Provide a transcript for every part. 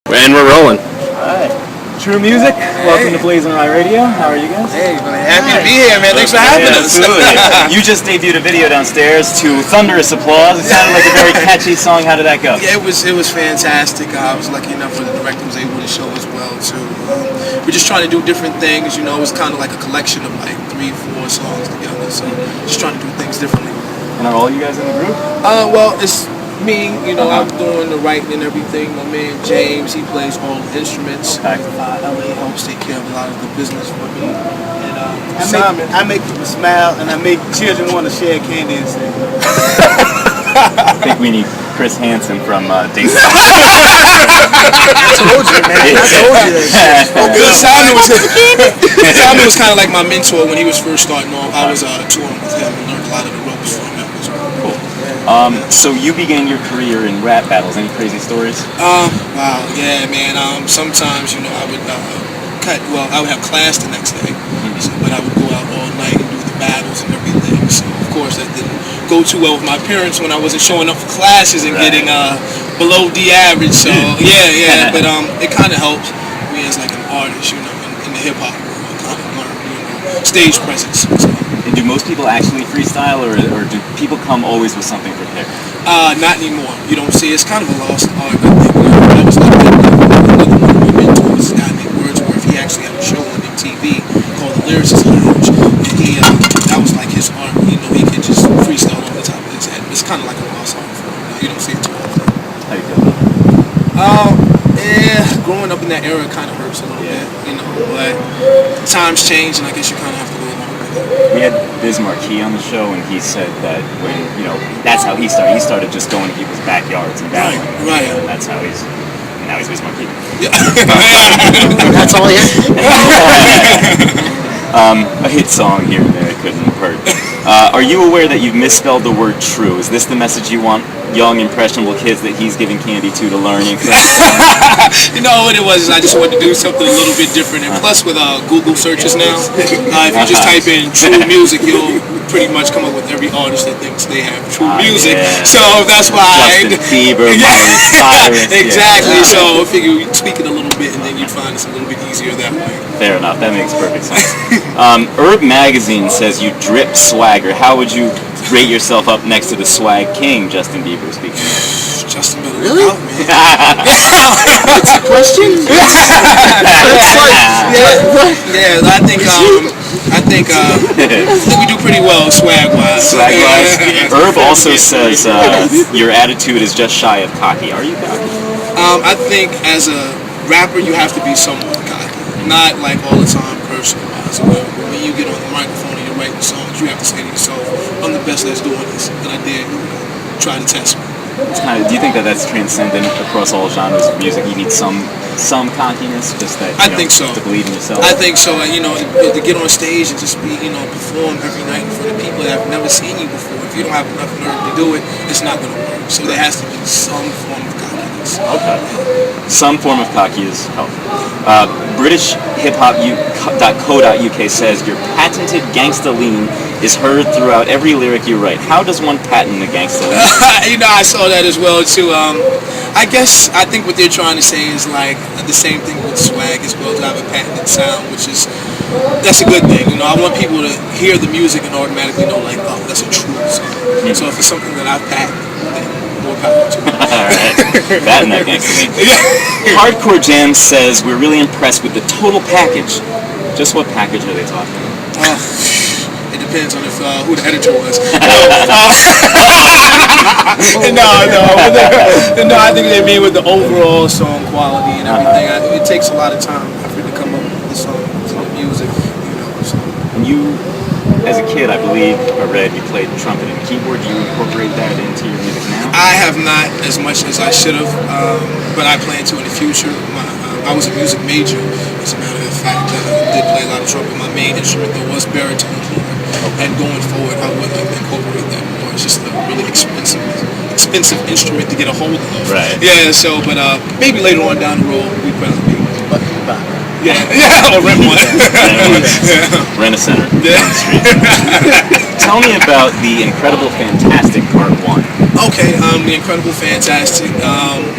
And we're rolling. Alright. Trew Music, welcome to BlazinRy Radio. How are you guys? Hey, happy to be here, man. Thanks for having us. Absolutely. You just debuted a video downstairs to thunderous applause. It sounded like a very catchy song. How did that go? Yeah, it was fantastic. I was lucky enough for the director was able to show as well too. We're just trying to do different things. You know, it's kind of like a collection of like 3-4 songs together. So just trying to do things differently. And are all you guys in the group? Well, it's me, you know, I'm doing the writing and everything. My man James, he plays all the instruments. Okay. LA helps take care of a lot of the business for me. And I make people smile, and I make children want to share candy and sing. I think we need Chris Hansen from Dayton. I told you, man. I told you that. Simon was kind of like my mentor when he was first starting off. I was touring with him and learned a lot of the ropes from him as well. Cool. So you began your career in rap battles. Any crazy stories? Wow, yeah, man. Sometimes, you know, I would I would have class the next day, but I would go out all night and do the battles and everything. So of course that didn't go too well with my parents when I wasn't showing up for classes and getting below the average. So yeah, but it kind of helped me as like an artist, you know, in the hip hop world. Kind of learn, you know, stage presence. So. And do most people actually freestyle, or do people come always with something prepared? Not anymore. You don't see. It's kind of a lost art. I think. I was like another one of my mentors, a guy named Wordsworth. He actually had a show on MTV called The Lyricist Lounge, and that was like his art. You know, he could just freestyle off the top of his head. It's kind of like a lost art for him. You don't see it too often. How do you feel? Yeah, growing up in that era kind of hurts a little bit. You know, but times change, and I guess you kind of have to go along with it. We had BlazinRy on the show, and he said that when, you know, that's how he started. He started just going to people's backyards and battling. Right. And that's how now he's BlazinRy. Yeah. That's all he has. A hit song here and there couldn't hurt. Are you aware that you've misspelled the word true? Is this the message you want young, impressionable kids that he's giving candy to learn? You know what it was? I just wanted to do something a little bit different. And plus with Google searches now, if you just type in Trew Music, you'll pretty much come up with every artist that thinks they have Trew Music. Yeah. So that's why Justin Bieber, Miley Cyrus. Exactly. So I figure we'd tweak it a little bit, and then you'd find it's a little bit easier that way. Fair enough. That makes perfect sense. Herb Magazine says you drip swagger. How would you rate yourself up next to the swag king, Justin Bieber speaking? Justin Bieber. Really? Out, man. That's a question? Yeah, I think we do pretty well swag-wise. Swag-wise. Herb also says your attitude is just shy of cocky. Are you cocky? I think as a rapper, you have to be somewhat cocky. Not like all the time personalized. When you get on the microphone and you're writing songs, you have to say to yourself, I'm the best that's doing this, and I dare try to test me. Do you think that that's transcendent across all genres of music? You need some cockiness, just that I think so. To believe in yourself? I think so. You know, to get on stage and just be, you know, perform every night in front of people that have never seen you before. If you don't have enough nerve to do it, it's not going to work. So there has to be some form of cockiness. Okay. Some form of cocky is helpful. British hiphop.co.uk says your patented gangsta lean is heard throughout every lyric you write. How does one patent a gangsta lean? You know, I saw that as well too. I think what they're trying to say is like the same thing with swag as well, to have a patented sound, that's a good thing. You know, I want people to hear the music and automatically know like, oh, that's a Trew song. So if it's something that I've patented, then more power to me. Alright, patent that gangsta lean. Hardcore Jam says we're really impressed with the total package. Just what package are they talking about? It depends on who the editor was. No, I think they mean with the overall song quality and everything. It takes a lot of time and effort to come up with the songs and the music, you know. So. And you, as a kid, I believe, I read you played trumpet and keyboard. Do you incorporate that into your music now? I have not as much as I should have, but I plan to in the future. I was a music major, as a matter of fact. I did play a lot of trumpet. My main instrument, though, was baritone. And going forward, I would like to incorporate that more. It's just a really expensive instrument to get a hold of. Right. Yeah. So, but maybe later on down the road, we'd probably be. Yeah. Or rent one. Rent a center. Yeah. Down the street. Tell me about the Incredible Fantastic Part 1. Okay. The Incredible Fantastic.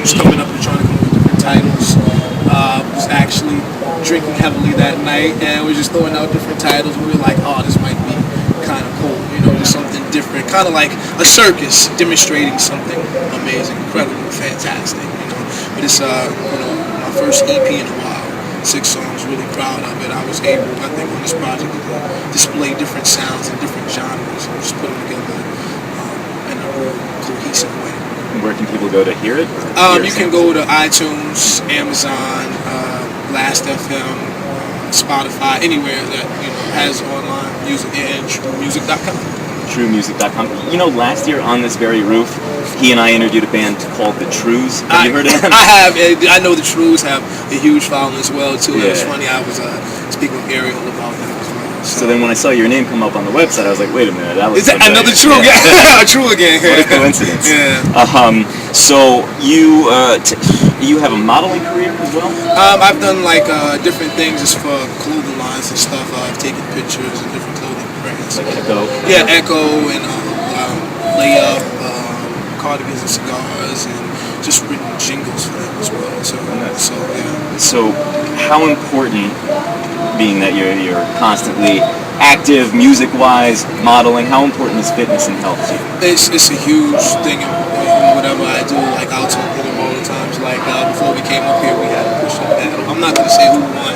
Just coming up and trying to come up with different titles. Was actually drinking heavily that night, and we're just throwing out different titles. We were like, oh, this might be kind of cool, just something different, kind of like a circus demonstrating something amazing, incredible, fantastic, But it's my first EP in a while. 6 songs, really proud of it. I was able, I think, on this project to display different sounds and different genres and just put them together in a real cohesive way. Where can people go to hear it? You can go to iTunes, Amazon, Last FM, Spotify, anywhere that has online music, and TrewMusic.com. TrewMusic.com. Last year on this very roof, he and I interviewed a band called the Trews. Have you heard of them? I have. I know the Trews have a huge following as well too. Yeah. It was funny. I was speaking with Ariel about that as well. So then when I saw your name come up on the website, I was like, wait a minute, that was another Trew. Yeah, Trew again. What a coincidence. Yeah. So you have a modeling career as well? I've done different things just for clothing lines and stuff. I've taken pictures of different clothing brands. Like Echo? Yeah, Echo and Layup, cardigans and cigars, and just written jingles for them as well. So how important, being that you're constantly active music-wise, modeling, how important is fitness and health to you? It's a huge thing in whatever I do. I'll talk to them all the times. Before we came up here, we had a push-up battle. I'm not gonna say who won,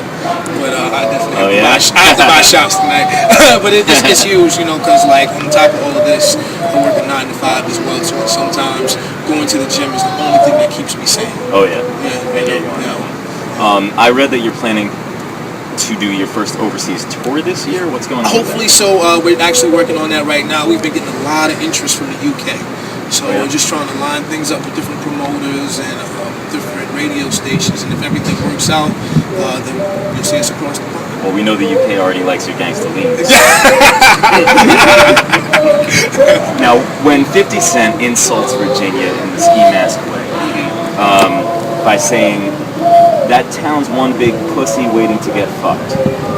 but I definitely I have to buy shots tonight. But it's huge, because on top of all of this, I work a 9 to 5 as well. So sometimes going to the gym is the only thing that keeps me sane. Oh yeah. I read that you're planning to do your first overseas tour this year. What's going on? Hopefully so. We're actually working on that right now. We've been getting a lot of interest from the UK. So we're just trying to line things up with different promoters and different radio stations. And if everything works out, then you'll see us across the pond. Well, we know the UK already likes your gangsta lean. Now, when 50 Cent insults Virginia in the ski mask way, by saying that town's one big pussy waiting to get fucked,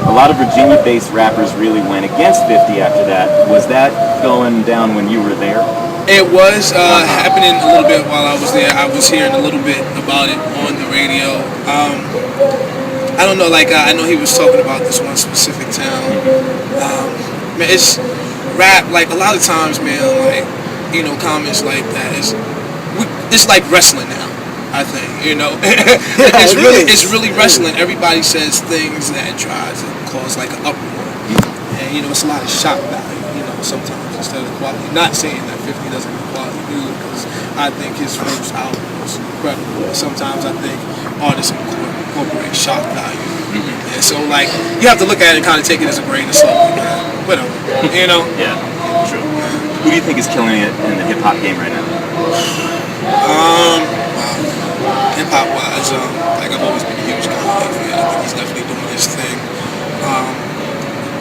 a lot of Virginia-based rappers really went against 50 after that. Was that going down when you were there? It was happening a little bit while I was there. I was hearing a little bit about it on the radio. I don't know, I know he was talking about this one specific town. Man, it's rap, a lot of times, man, comments like that, it's like wrestling now, I think, it's really wrestling. Everybody says things that tries to cause an uproar. And, it's a lot of shock value, sometimes instead of quality. Not saying that 50 doesn't have quality music, because I think his first album was incredible. Sometimes I think artists incorporate shock value. And so, you have to look at it and kind of take it as a grain of salt. Whatever, Yeah, true. Who do you think is killing it in the hip-hop game right now? Hip-hop wise, I've always been a huge Kanye fan. I think he's definitely doing his thing.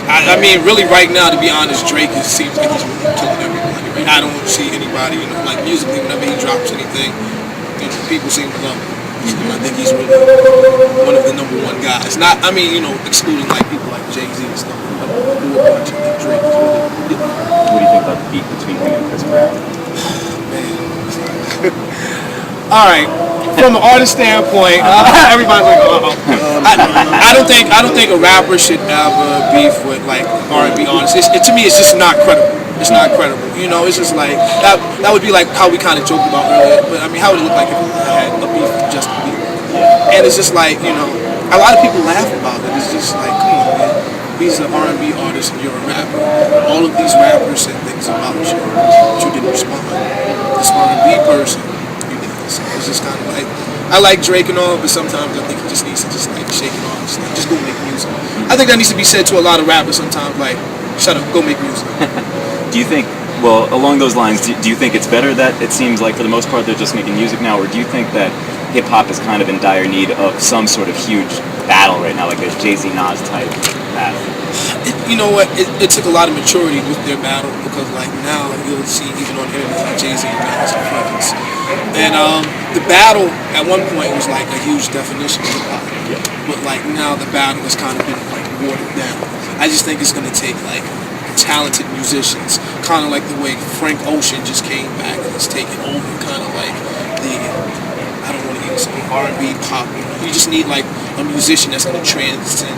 I mean, really, right now, to be honest, Drake seems like he's really killing everybody. Right? I don't see anybody, musically, whenever he drops anything, people seem to love him. I think he's really one of the number one guys. Excluding people like Jay-Z and stuff. But a bunch of Drake is really. What do you think about the beef between him and Chris Brown? All right. From an artist standpoint, everybody's like, I don't think a rapper should ever beef with R&B artists. To me, it's just not credible. It's not credible. It's just that. That would be how we kind of joked about earlier. But how would it look if we had a beef with Justin Bieber? And it's just a lot of people laugh about it. It's just come on, man. He's an R&B artist and you're a rapper. All of these rappers said things about you, but you didn't respond. This R&B person, you did. So it's just kind of I like Drake and all, but sometimes I think he just needs to shake it off. Just go make music. I think that needs to be said to a lot of rappers sometimes. Shut up, go make music. Do you think, along those lines, do you think it's better that it seems like for the most part they're just making music now, or do you think that hip-hop is kind of in dire need of some sort of huge battle right now, like a Jay-Z Nas type battle? You know what? It took a lot of maturity with their battle, because now you'll see even on the internet Jay-Z and Nas are friends. And the battle at one point was a huge definition of hip-hop. Yeah. But now the battle has kind of been watered down. I just think it's going to take talented musicians, kind of the way Frank Ocean just came back and has taken over, kind of the, I don't want to use R&B, pop. You just need like a musician that's going to transcend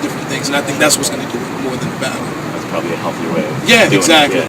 different things, and I think that's what's going to do it more than the battle. That's probably a healthier way of Yeah, doing exactly. it. Yeah.